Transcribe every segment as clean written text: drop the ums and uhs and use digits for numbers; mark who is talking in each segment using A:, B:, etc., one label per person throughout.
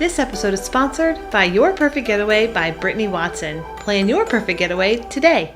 A: This episode is sponsored by Your Perfect Getaway by Brittany Watson. Plan your perfect getaway today.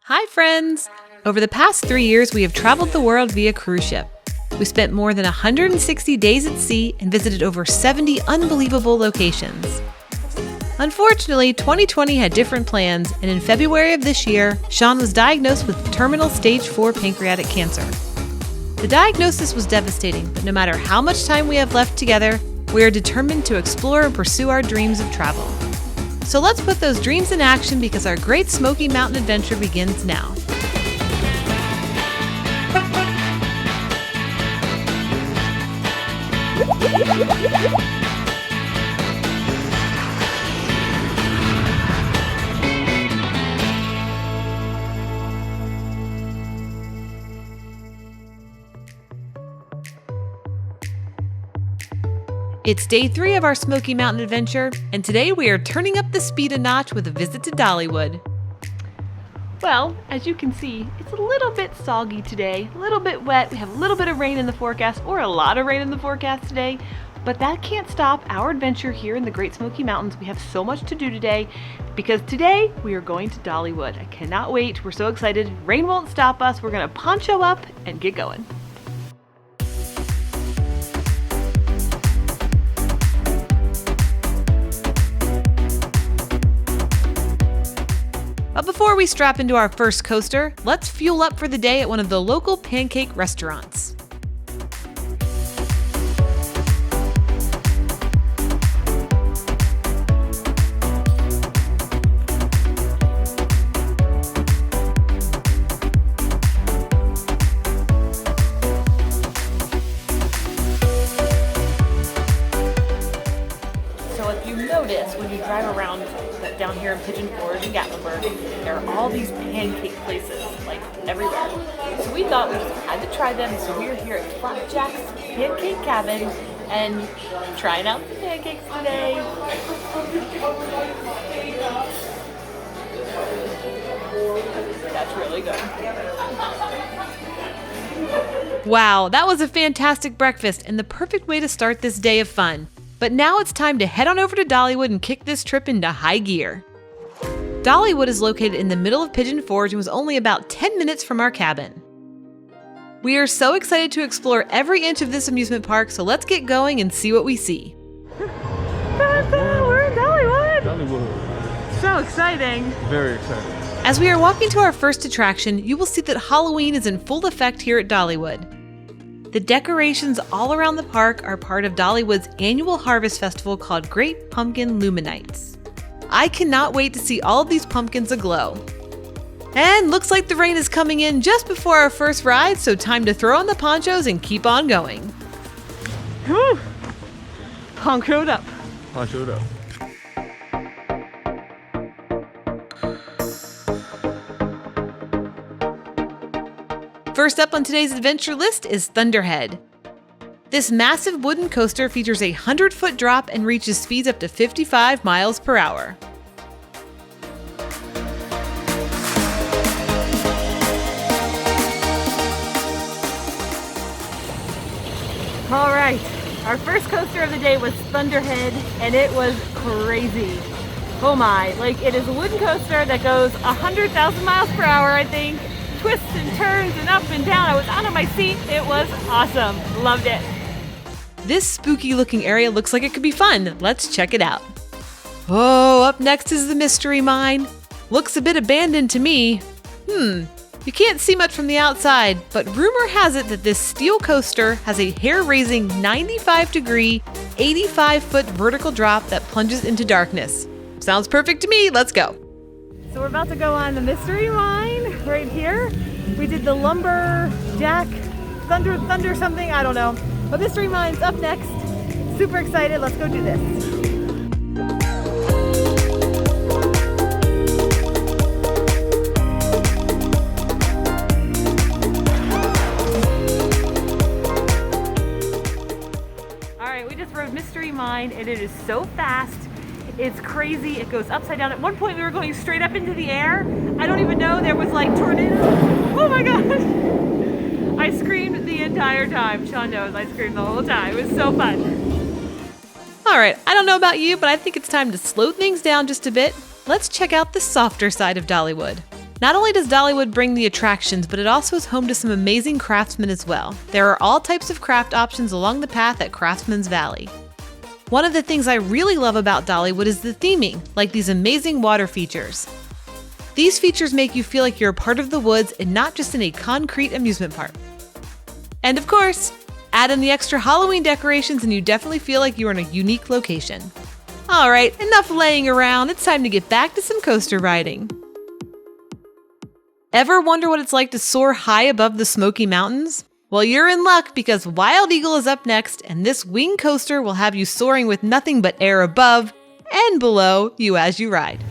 A: Hi, friends! Over the past 3 years, we have traveled the world via cruise ship. We spent more than 160 days at sea and visited over 70 unbelievable locations. Unfortunately, 2020 had different plans, and in February of this year, Sean was diagnosed with terminal stage 4 pancreatic cancer. The diagnosis was devastating, but no matter how much time we have left together, we are determined to explore and pursue our dreams of travel. So let's put those dreams in action because our Great Smoky Mountain Adventure begins now. It's day 3 of our Smoky Mountain Adventure, and today we are turning up the speed a notch with a visit to Dollywood. Well, as you can see, it's a little bit soggy today, a little bit wet. We have a little bit of rain in the forecast, or a lot of rain in the forecast today, but that can't stop our adventure here in the Great Smoky Mountains. We have so much to do today, because today we are going to Dollywood. I cannot wait. We're so excited. Rain won't stop us. We're going to poncho up and get going. But before we strap into our first coaster, let's fuel up for the day at one of the local pancake restaurants. So if you notice, when you drive around down here in Pigeon Forge and Gatlinburg, there are all these pancake places, like everywhere. So we thought we just had to try them, so we're here at Flapjack's Pancake Cabin and trying out the pancakes today. That's really good. Wow, that was a fantastic breakfast and the perfect way to start this day of fun. But now it's time to head on over to Dollywood and kick this trip into high gear. Dollywood is located in the middle of Pigeon Forge and was only about 10 minutes from our cabin. We are so excited to explore every inch of this amusement park, so let's get going and see what we see. We're in Dollywood! So exciting!
B: Very exciting.
A: As we are walking to our first attraction, you will see that Halloween is in full effect here at Dollywood. The decorations all around the park are part of Dollywood's annual harvest festival called Great Pumpkin Luminights. I cannot wait to see all of these pumpkins aglow. And looks like the rain is coming in just before our first ride, so time to throw on the ponchos and keep on going. Whew! Ponchoed up.
B: Ponchoed up.
A: First up on today's adventure list is Thunderhead. This massive wooden coaster features a 100-foot drop and reaches speeds up to 55 miles per hour. All right, our first coaster of the day was Thunderhead, and it was crazy. Oh my, like it is a wooden coaster that goes 100,000 miles per hour, I think. Twists and turns and up and down. I was out of my seat. It was awesome. Loved it. This spooky looking area looks like it could be fun. Let's check it out. Oh, up next is the Mystery Mine. Looks a bit abandoned to me. You can't see much from the outside, but rumor has it that this steel coaster has a hair-raising 95-degree, 85-foot vertical drop that plunges into darkness. Sounds perfect to me. Let's go. So we're about to go on the Mystery Mine right here. We did the Lumberjack, Thunder something, I don't know. But Mystery Mine's up next. Super excited, let's go do this. All right, we just rode Mystery Mine and it is so fast. It's crazy. It goes upside down. At one point we were going straight up into the air. I don't even know. There was like tornado. Oh my gosh. I screamed the entire time. Sean knows I screamed the whole time. It was so fun.
B: Alright, I don't know about you, but I think it's time to slow things down just a bit. Let's check out the softer side of Dollywood. Not only does Dollywood bring the attractions, but it also is home to some amazing craftsmen as well. There are all types of craft options along the path at Craftsman's Valley. One of the things I really love about Dollywood is the theming, like these amazing water features. These features make you feel like you're a part of the woods and not just in a concrete amusement park. And of course, add in the extra Halloween decorations and you definitely feel like you're in a unique location. Alright, enough laying around, it's time to get back to some coaster riding. Ever wonder what it's like to soar high above the Smoky Mountains? Well, you're in luck because Wild Eagle is up next, and this wing coaster will have you soaring with nothing but air above and below you as you ride.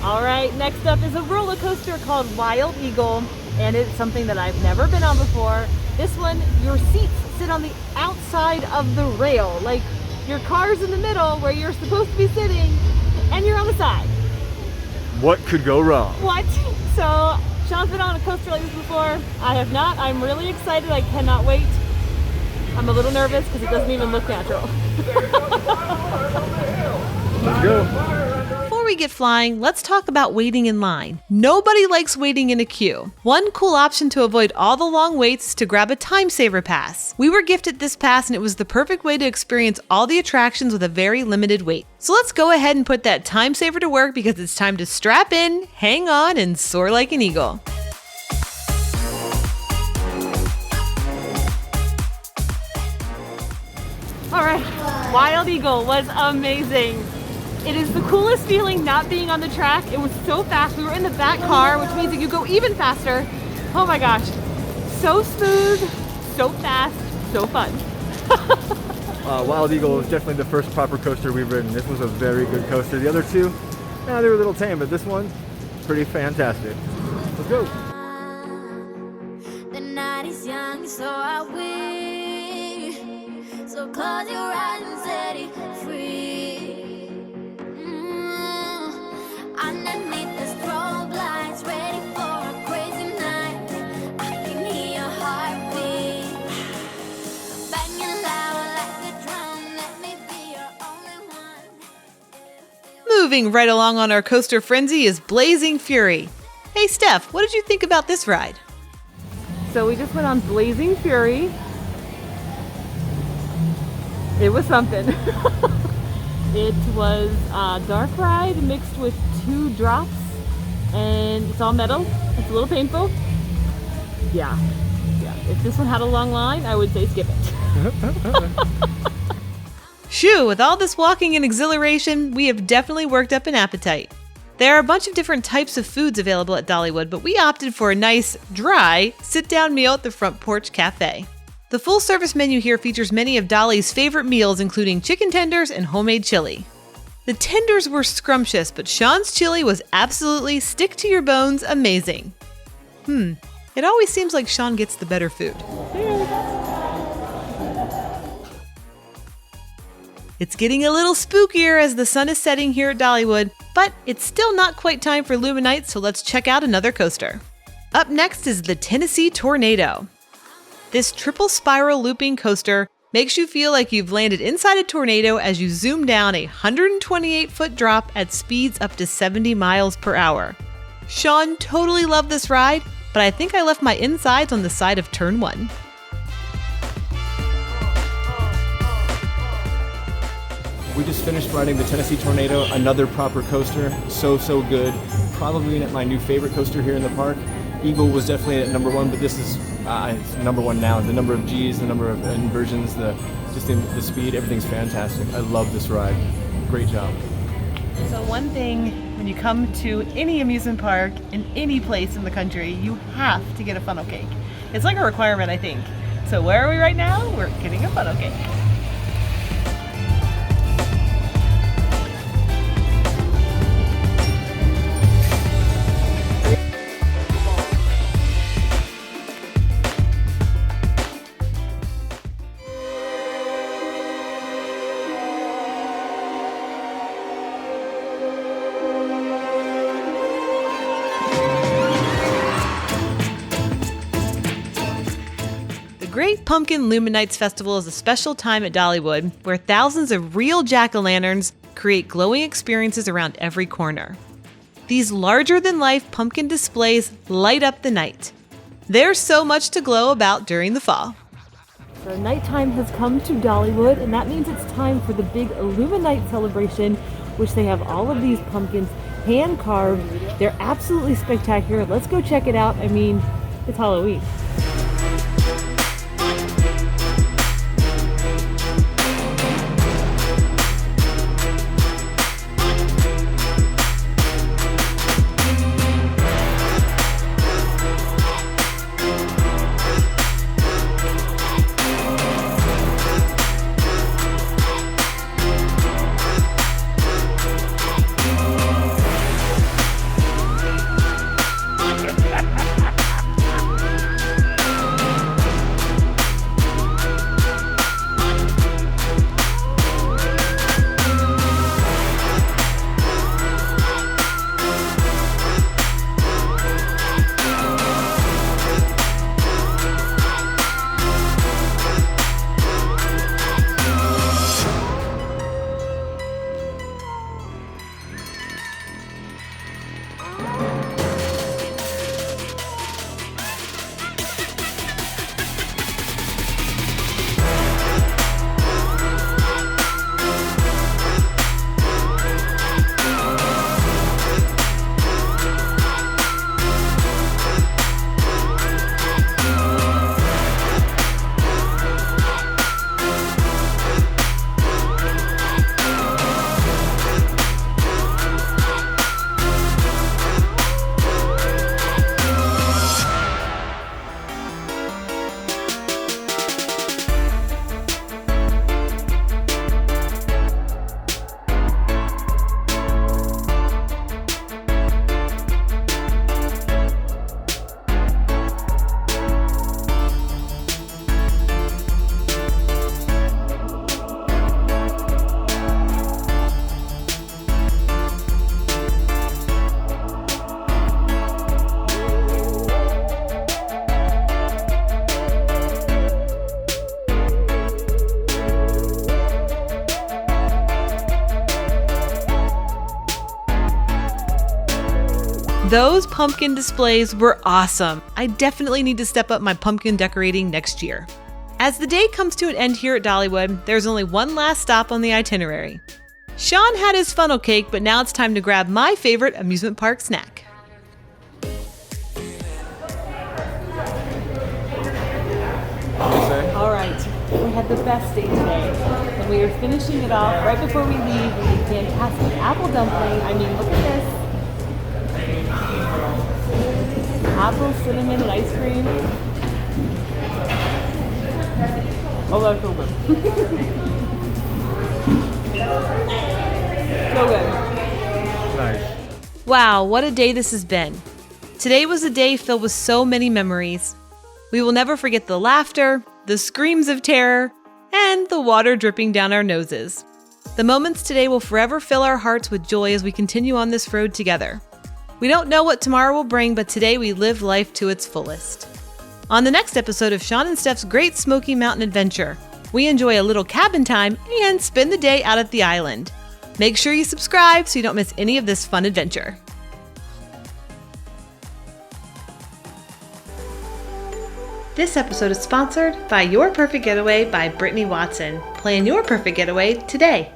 A: All right, next up is a roller coaster called Wild Eagle, and it's something that I've never been on before. This one, your seats sit on the outside of the rail, like your car's in the middle where you're supposed to be sitting, and you're on the side.
C: What could go wrong?
A: What? So, Sean's been on a coaster like this before. I have not. I'm really excited. I cannot wait. I'm a little nervous because it doesn't even look natural.
C: Let's go.
B: Before we get flying, let's talk about waiting in line. Nobody likes waiting in a queue. One cool option to avoid all the long waits is to grab a time saver pass. We were gifted this pass and it was the perfect way to experience all the attractions with a very limited wait. So let's go ahead and put that time saver to work because it's time to strap in, hang on, and soar like an eagle.
A: All right, Wild Eagle was amazing. It is the coolest feeling not being on the track. It was so fast. We were in the back car, which means that you go even faster. Oh my gosh, so smooth, so fast, so fun.
C: Wild Eagle was definitely the first proper coaster we've ridden. This was a very good coaster. The other two, they were a little tame, but this one, pretty fantastic. Let's go.
D: The night is young, so are we. So close your eyes and set it free. Underneath the strobe lights, ready for a crazy night. I can hear your heartbeat banging loud like a drum. Let me be your only one.
B: Moving right along on our coaster frenzy is Blazing Fury. Hey Steph, what did you think about this ride?
A: So we just went on Blazing Fury. It was something. It was a dark ride mixed with 2 drops, and it's all metal. It's a little painful. Yeah. If this one had a long line, I would say skip it.
B: Shoo, with all this walking and exhilaration, we have definitely worked up an appetite. There are a bunch of different types of foods available at Dollywood, but we opted for a nice, dry, sit-down meal at the Front Porch Cafe. The full-service menu here features many of Dolly's favorite meals, including chicken tenders and homemade chili. The tenders were scrumptious, but Sean's chili was absolutely stick-to-your-bones amazing. It always seems like Sean gets the better food. It's getting a little spookier as the sun is setting here at Dollywood, but it's still not quite time for Luminights, so let's check out another coaster. Up next is the Tennessee Tornado. This triple spiral looping coaster makes you feel like you've landed inside a tornado as you zoom down a 128-foot drop at speeds up to 70 miles per hour. Sean totally loved this ride, but I think I left my insides on the side of turn 1.
E: We just finished riding the Tennessee Tornado, another proper coaster, so good. Probably my new favorite coaster here in the park. Eagle was definitely at number 1, but this is it's number 1 now. The number of G's, the number of inversions, the speed, everything's fantastic. I love this ride. Great job.
B: So one thing, when you come to any amusement park in any place in the country, you have to get a funnel cake. It's like a requirement, I think. So where are we right now? We're getting a funnel cake. The Great Big Pumpkin Luminights Festival is a special time at Dollywood where thousands of real jack-o'-lanterns create glowing experiences around every corner. These larger-than-life pumpkin displays light up the night. There's so much to glow about during the fall.
A: So nighttime has come to Dollywood, and that means it's time for the big Luminite celebration, which they have all of these pumpkins hand carved. They're absolutely spectacular. Let's go check it out. I mean, it's Halloween.
B: Those pumpkin displays were awesome. I definitely need to step up my pumpkin decorating next year. As the day comes to an end here at Dollywood, there's only one last stop on the itinerary. Sean had his funnel cake, but now it's time to grab my favorite amusement park snack.
A: All right, we had the best day today, and we are finishing it off right before we leave with a fantastic apple dumpling. I mean, look at this. Apple, cinnamon, and ice cream. Oh, that's so good. So good.
C: Nice.
B: Wow, what a day this has been. Today was a day filled with so many memories. We will never forget the laughter, the screams of terror, and the water dripping down our noses. The moments today will forever fill our hearts with joy as we continue on this road together. We don't know what tomorrow will bring, but today we live life to its fullest. On the next episode of Sean and Stef's Great Smoky Mountain Adventure, we enjoy a little cabin time and spend the day out at the island. Make sure you subscribe so you don't miss any of this fun adventure. This episode is sponsored by Your Perfect Getaway by Brittany Watson. Plan your perfect getaway today.